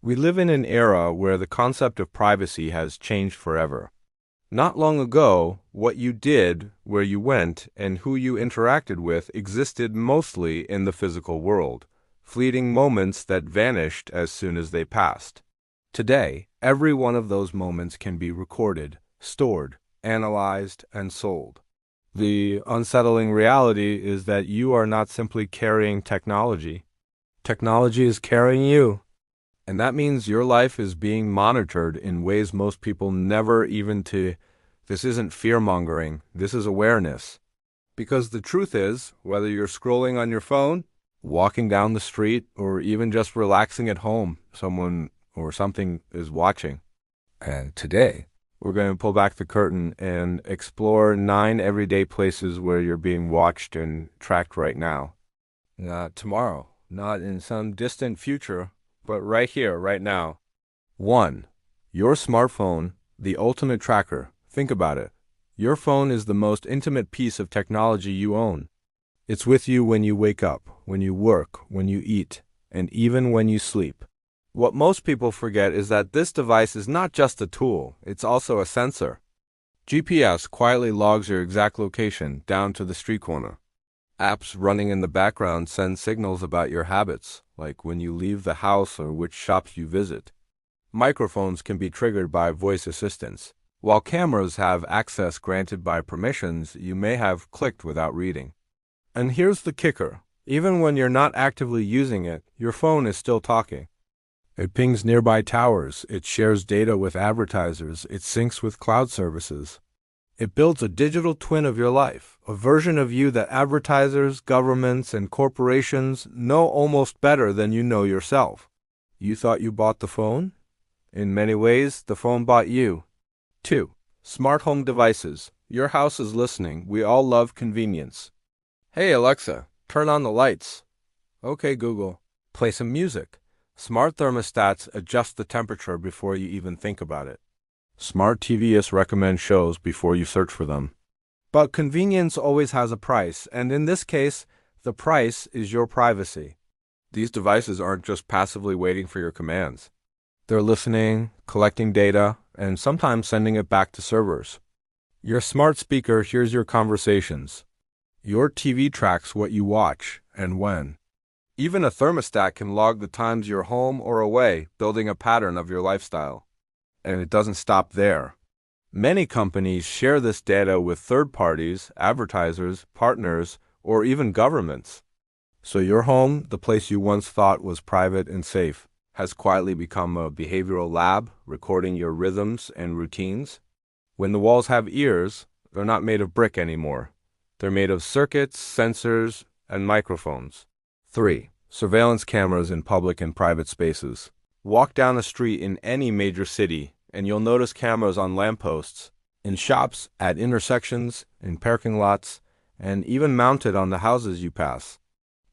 We live in an era where the concept of privacy has changed forever. Not long ago, what you did, where you went, and who you interacted with existed mostly in the physical world, fleeting moments that vanished as soon as they passed. Today, every one of those moments can be recorded, stored, analyzed, and sold. The unsettling reality is that you are not simply carrying technology. Technology is carrying you. And that means your life is being monitored in ways most people never even to. This isn't fear-mongering, this is awareness. Because the truth is, whether you're scrolling on your phone, walking down the street, or even just relaxing at home, someone or something is watching. And today, we're going to pull back the curtain and explore 9 everyday places where you're being watched and tracked right now. Not tomorrow, not in some distant future, but right here, right now. 1. Your smartphone, the ultimate tracker. Think about it. Your phone is the most intimate piece of technology you own. It's with you when you wake up, when you work, when you eat, and even when you sleep. What most people forget is that this device is not just a tool, it's also a sensor. GPS quietly logs your exact location down to the street corner. Apps running in the background send signals about your habits, like when you leave the house or which shops you visit. Microphones can be triggered by voice assistants, while cameras have access granted by permissions you may have clicked without reading. And here's the kicker. Even when you're not actively using it, your phone is still talking. It pings nearby towers, it shares data with advertisers, it syncs with cloud services. It builds a digital twin of your life, a version of you that advertisers, governments, and corporations know almost better than you know yourself. You thought you bought the phone? In many ways, the phone bought you. 2. Smart home devices. Your house is listening. We all love convenience. Hey Alexa, turn on the lights. Okay Google, play some music. Smart thermostats adjust the temperature before you even think about it. Smart TVs recommend shows before you search for them. But convenience always has a price, and in this case, the price is your privacy. These devices aren't just passively waiting for your commands. They're listening, collecting data, and sometimes sending it back to servers. Your smart speaker hears your conversations. Your TV tracks what you watch and when. Even a thermostat can log the times you're home or away, building a pattern of your lifestyle. And it doesn't stop there. Many companies share this data with third parties, advertisers, partners, or even governments. So your home, the place you once thought was private and safe, has quietly become a behavioral lab, recording your rhythms and routines. When the walls have ears, they're not made of brick anymore. They're made of circuits, sensors, and microphones. 3. Surveillance cameras in public and private spaces. Walk down a street in any major city, and you'll notice cameras on lampposts, in shops, at intersections, in parking lots, and even mounted on the houses you pass.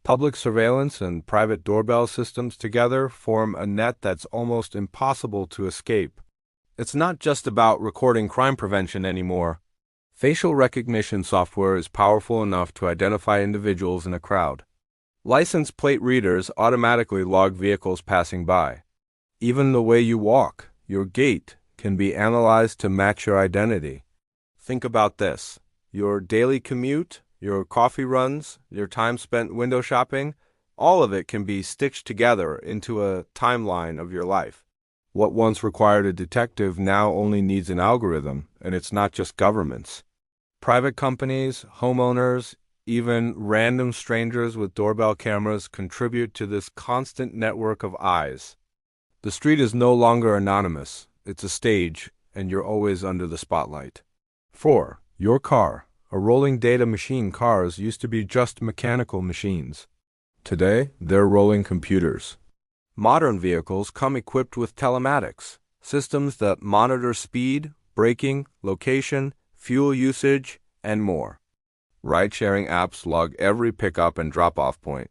Public surveillance and private doorbell systems together form a net that's almost impossible to escape. It's not just about recording crime prevention anymore. Facial recognition software is powerful enough to identify individuals in a crowd. License plate readers automatically log vehicles passing by. Even the way you walk, your gait, can be analyzed to match your identity. Think about this. Your daily commute, your coffee runs, your time spent window shopping, all of it can be stitched together into a timeline of your life. What once required a detective now only needs an algorithm, and it's not just governments. Private companies, homeowners, even random strangers with doorbell cameras contribute to this constant network of eyes. The street is no longer anonymous. It's a stage, and you're always under the spotlight. 4. Your car. A rolling data machine. Cars used to be just mechanical machines. Today, they're rolling computers. Modern vehicles come equipped with telematics, systems that monitor speed, braking, location, fuel usage, and more. Ride-sharing apps log every pickup and drop-off point.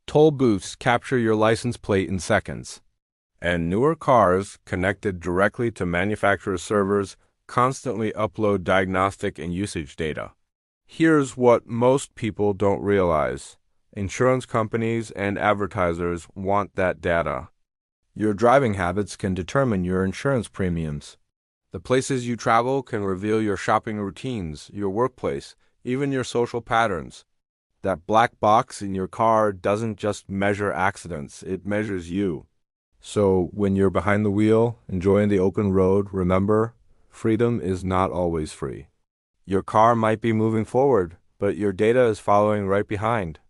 Toll booths capture your license plate in seconds. And newer cars, connected directly to manufacturer servers, constantly upload diagnostic and usage data. Here's what most people don't realize. Insurance companies and advertisers want that data. Your driving habits can determine your insurance premiums. The places you travel can reveal your shopping routines, your workplace, even your social patterns. That black box in your car doesn't just measure accidents, it measures you. So when you're behind the wheel, enjoying the open road, remember, freedom is not always free. Your car might be moving forward, but your data is following right behind.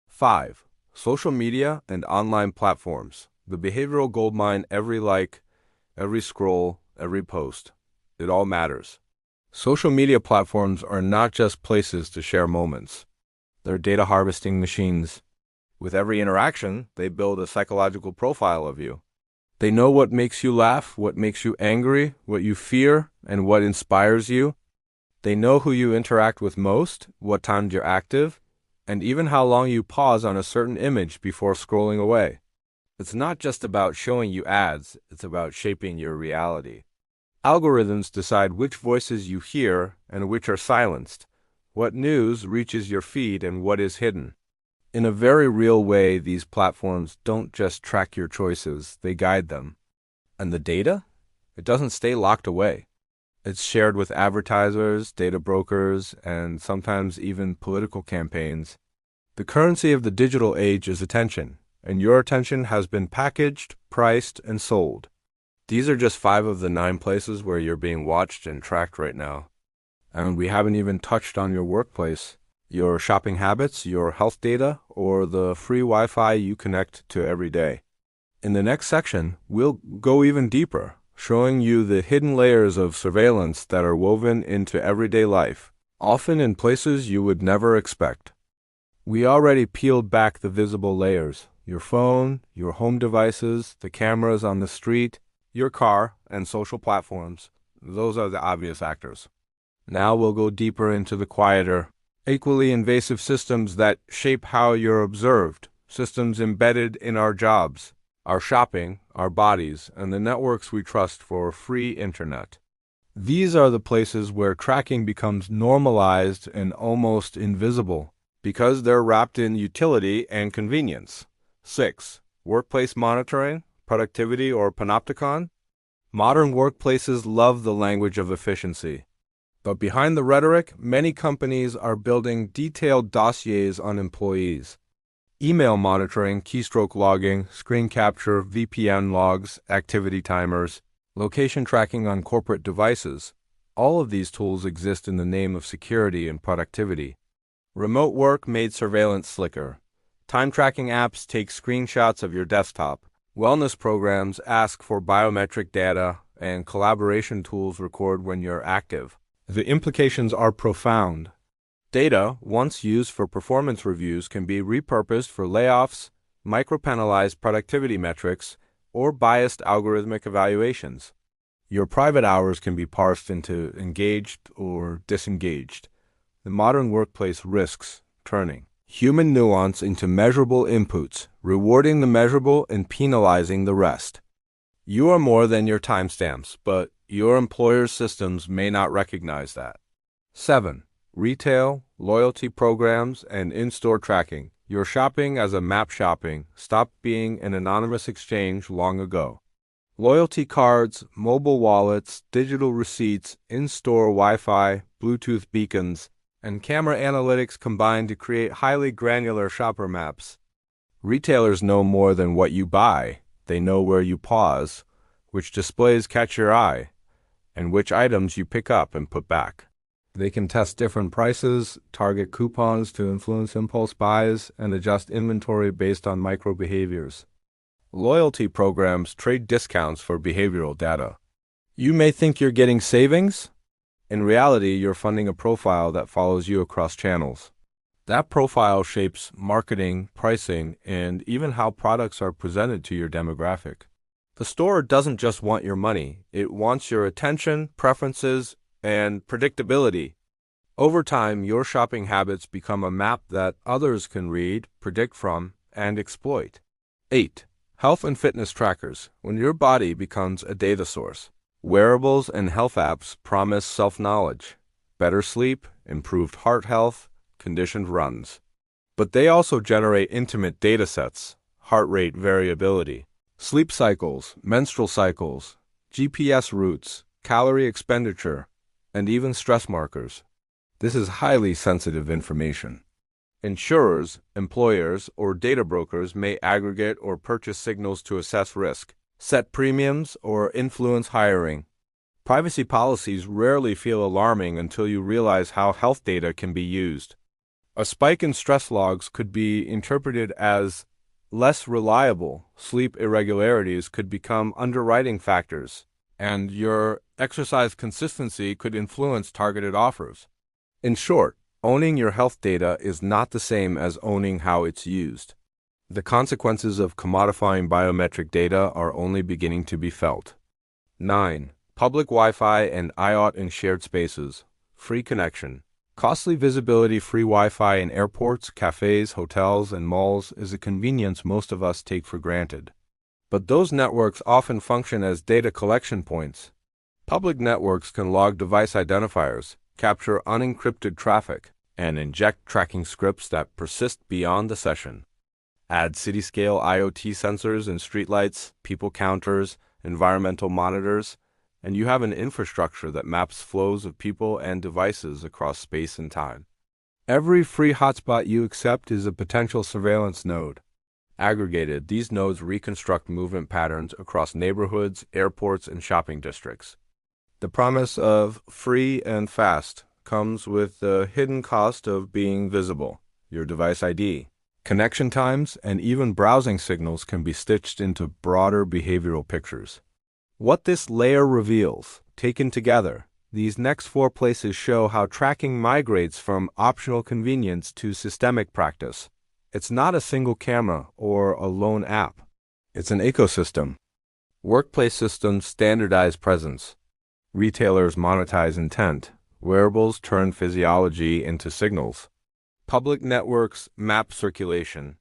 5. Social media and online platforms. The behavioral goldmine, every like, every scroll, every post. It all matters. Social media platforms are not just places to share moments. They're data harvesting machines. With every interaction, they build a psychological profile of you. They know what makes you laugh, what makes you angry, what you fear, and what inspires you. They know who you interact with most, what times you're active, and even how long you pause on a certain image before scrolling away. It's not just about showing you ads, it's about shaping your reality. Algorithms decide which voices you hear and which are silenced, what news reaches your feed and what is hidden. In a very real way, these platforms don't just track your choices, they guide them. And the data? It doesn't stay locked away. It's shared with advertisers, data brokers, and sometimes even political campaigns. The currency of the digital age is attention, and your attention has been packaged, priced, and sold. These are just 5 of the 9 places where you're being watched and tracked right now. And we haven't even touched on your workplace, your shopping habits, your health data, or the free Wi-Fi you connect to every day. In the next section, we'll go even deeper, showing you the hidden layers of surveillance that are woven into everyday life, often in places you would never expect. We already peeled back the visible layers: your phone, your home devices, the cameras on the street, your car, and social platforms. Those are the obvious actors. Now we'll go deeper into the quieter, equally invasive systems that shape how you're observed, systems embedded in our jobs, our shopping, our bodies, and the networks we trust for free internet. These are the places where tracking becomes normalized and almost invisible, because they're wrapped in utility and convenience. 6. Workplace monitoring, productivity, or panopticon. Modern workplaces love the language of efficiency. But behind the rhetoric, many companies are building detailed dossiers on employees. Email monitoring, keystroke logging, screen capture, VPN logs, activity timers, location tracking on corporate devices. All of these tools exist in the name of security and productivity. Remote work made surveillance slicker. Time tracking apps take screenshots of your desktop. Wellness programs ask for biometric data, and collaboration tools record when you're active. The implications are profound. Data, once used for performance reviews, can be repurposed for layoffs, micro-penalized productivity metrics, or biased algorithmic evaluations. Your private hours can be parsed into engaged or disengaged. The modern workplace risks turning human nuance into measurable inputs, rewarding the measurable and penalizing the rest. You are more than your timestamps, but your employer's systems may not recognize that. 7. Retail, loyalty programs, and in-store tracking. Your shopping as a map shopping stopped being an anonymous exchange long ago. Loyalty cards, mobile wallets, digital receipts, in-store Wi-Fi, Bluetooth beacons, and camera analytics combine to create highly granular shopper maps. Retailers know more than what you buy. They know where you pause, which displays catch your eye, and which items you pick up and put back. They can test different prices, target coupons to influence impulse buys, and adjust inventory based on micro behaviors. Loyalty programs trade discounts for behavioral data. You may think you're getting savings. In reality, you're funding a profile that follows you across channels. That profile shapes marketing, pricing, and even how products are presented to your demographic. The store doesn't just want your money, it wants your attention, preferences, and predictability. Over time, your shopping habits become a map that others can read, predict from, and exploit. 8. Health and fitness trackers. When your body becomes a data source. Wearables and health apps promise self-knowledge, better sleep, improved heart health, conditioned runs. But they also generate intimate data sets, heart rate variability, Sleep cycles, menstrual cycles, GPS routes, calorie expenditure, and even stress markers. This is highly sensitive information. Insurers, employers, or data brokers may aggregate or purchase signals to assess risk, set premiums, or influence hiring. Privacy policies rarely feel alarming until you realize how health data can be used. A spike in stress logs could be interpreted as less reliable. Sleep irregularities could become underwriting factors, and your exercise consistency could influence targeted offers. In short, owning your health data is not the same as owning how it's used. The consequences of commodifying biometric data are only beginning to be felt. 9. Public Wi-Fi and IoT in shared spaces. Free connection. Costly visibility. Free Wi-Fi in airports, cafes, hotels, and malls is a convenience most of us take for granted. But those networks often function as data collection points. Public networks can log device identifiers, capture unencrypted traffic, and inject tracking scripts that persist beyond the session. Add city-scale IoT sensors in streetlights, people counters, environmental monitors, and you have an infrastructure that maps flows of people and devices across space and time. Every free hotspot you accept is a potential surveillance node. Aggregated, these nodes reconstruct movement patterns across neighborhoods, airports, and shopping districts. The promise of free and fast comes with the hidden cost of being visible. Your device ID, connection times, and even browsing signals can be stitched into broader behavioral pictures. What this layer reveals, taken together, these next 4 places show how tracking migrates from optional convenience to systemic practice. It's not a single camera or a lone app. It's an ecosystem. Workplace systems standardize presence. Retailers monetize intent. Wearables turn physiology into signals. Public networks map circulation.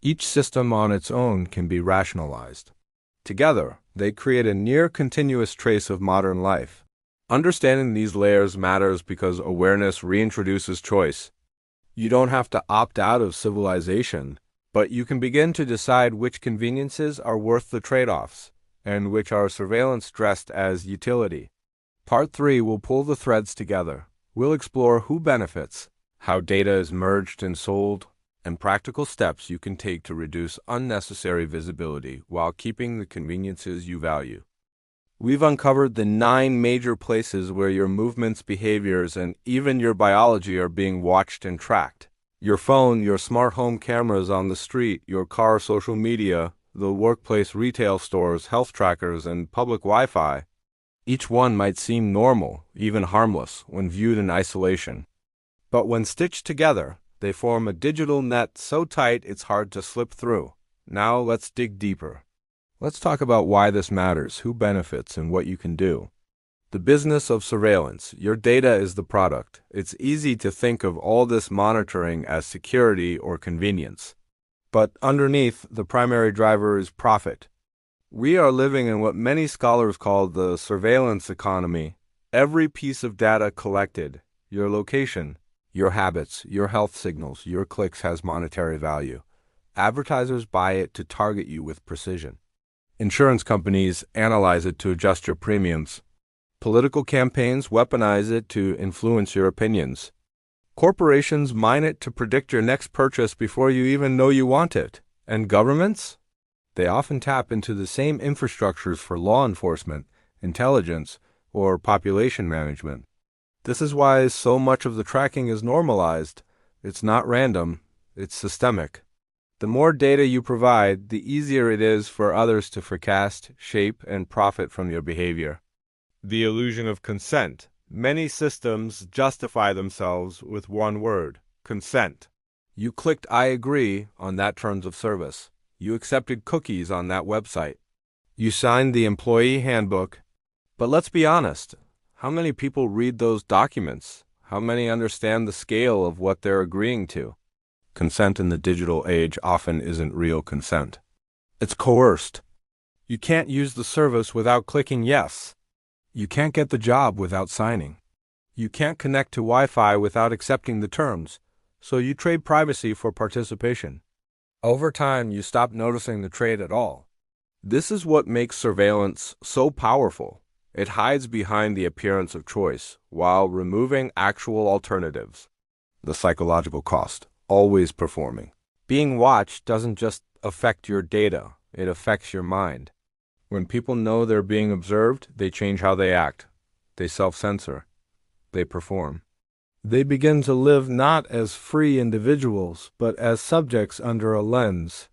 Each system on its own can be rationalized. Together, they create a near-continuous trace of modern life. Understanding these layers matters because awareness reintroduces choice. You don't have to opt out of civilization, but you can begin to decide which conveniences are worth the trade-offs and which are surveillance dressed as utility. Part 3 will pull the threads together. We'll explore who benefits, how data is merged and sold, and practical steps you can take to reduce unnecessary visibility while keeping the conveniences you value. We've uncovered the 9 major places where your movements, behaviors, and even your biology are being watched and tracked. Your phone, your smart home cameras on the street, your car, social media, the workplace, retail stores, health trackers, and public Wi-Fi. Each one might seem normal, even harmless, when viewed in isolation. But when stitched together, they form a digital net so tight it's hard to slip through. Now let's dig deeper. Let's talk about why this matters, who benefits, and what you can do. The business of surveillance. Your data is the product. It's easy to think of all this monitoring as security or convenience. But underneath, the primary driver is profit. We are living in what many scholars call the surveillance economy. Every piece of data collected, your location, your habits, your health signals, your clicks has monetary value. Advertisers buy it to target you with precision. Insurance companies analyze it to adjust your premiums. Political campaigns weaponize it to influence your opinions. Corporations mine it to predict your next purchase before you even know you want it. And governments? They often tap into the same infrastructures for law enforcement, intelligence, or population management. This is why so much of the tracking is normalized. It's not random, it's systemic. The more data you provide, the easier it is for others to forecast, shape, and profit from your behavior. The illusion of consent. Many systems justify themselves with one word: consent. You clicked "I agree" on that terms of service. You accepted cookies on that website. You signed the employee handbook. But let's be honest. How many people read those documents? How many understand the scale of what they're agreeing to? Consent in the digital age often isn't real consent. It's coerced. You can't use the service without clicking yes. You can't get the job without signing. You can't connect to Wi-Fi without accepting the terms, so you trade privacy for participation. Over time, you stop noticing the trade at all. This is what makes surveillance so powerful. It hides behind the appearance of choice while removing actual alternatives. The psychological cost, always performing. Being watched doesn't just affect your data, it affects your mind. When people know they're being observed, they change how they act. They self-censor. They perform. They begin to live not as free individuals, but as subjects under a lens.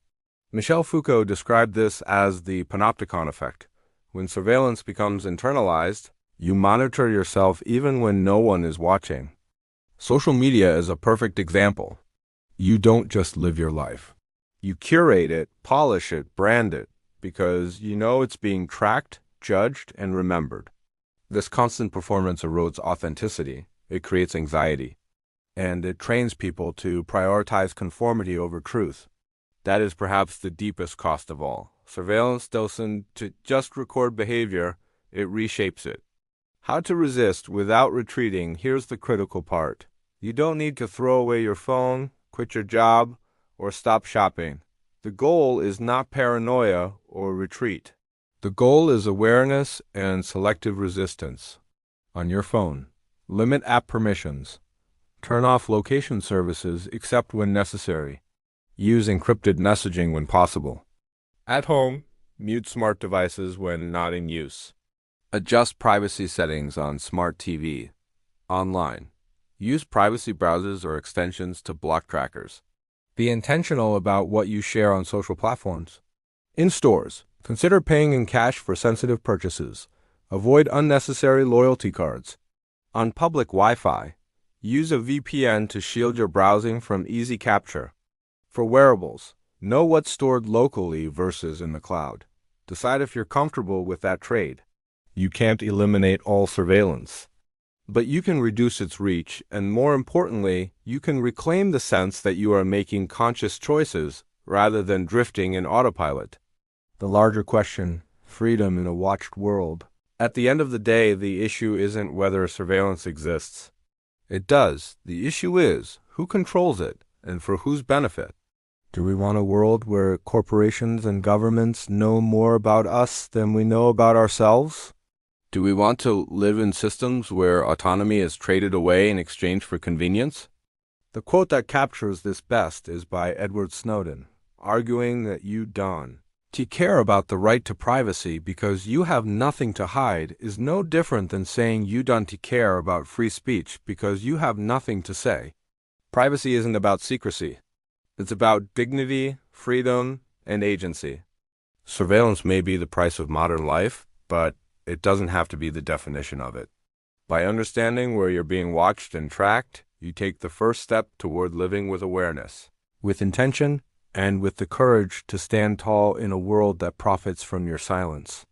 Michel Foucault described this as the panopticon effect. When surveillance becomes internalized, you monitor yourself even when no one is watching. Social media is a perfect example. You don't just live your life. You curate it, polish it, brand it, because you know it's being tracked, judged, and remembered. This constant performance erodes authenticity. It creates anxiety. And it trains people to prioritize conformity over truth. That is perhaps the deepest cost of all. Surveillance doesn't just record behavior, it reshapes it. How to resist without retreating, here's the critical part. You don't need to throw away your phone, quit your job, or stop shopping. The goal is not paranoia or retreat. The goal is awareness and selective resistance. On your phone, limit app permissions. Turn off location services except when necessary. Use encrypted messaging when possible. At home, mute smart devices when not in use. Adjust privacy settings on smart TV. Online, use privacy browsers or extensions to block trackers. Be intentional about what you share on social platforms. In stores, consider paying in cash for sensitive purchases. Avoid unnecessary loyalty cards. On public Wi-Fi, use a VPN to shield your browsing from easy capture. For wearables, know what's stored locally versus in the cloud. Decide if you're comfortable with that trade. You can't eliminate all surveillance, but you can reduce its reach, and more importantly, you can reclaim the sense that you are making conscious choices rather than drifting in autopilot. The larger question, freedom in a watched world. At the end of the day, the issue isn't whether surveillance exists. It does. The issue is who controls it and for whose benefit. Do we want a world where corporations and governments know more about us than we know about ourselves? Do we want to live in systems where autonomy is traded away in exchange for convenience? The quote that captures this best is by Edward Snowden, arguing that you don't. To care about the right to privacy because you have nothing to hide is no different than saying you don't care about free speech because you have nothing to say. Privacy isn't about secrecy. It's about dignity, freedom, and agency. Surveillance may be the price of modern life, but it doesn't have to be the definition of it. By understanding where you're being watched and tracked, you take the first step toward living with awareness, with intention, and with the courage to stand tall in a world that profits from your silence.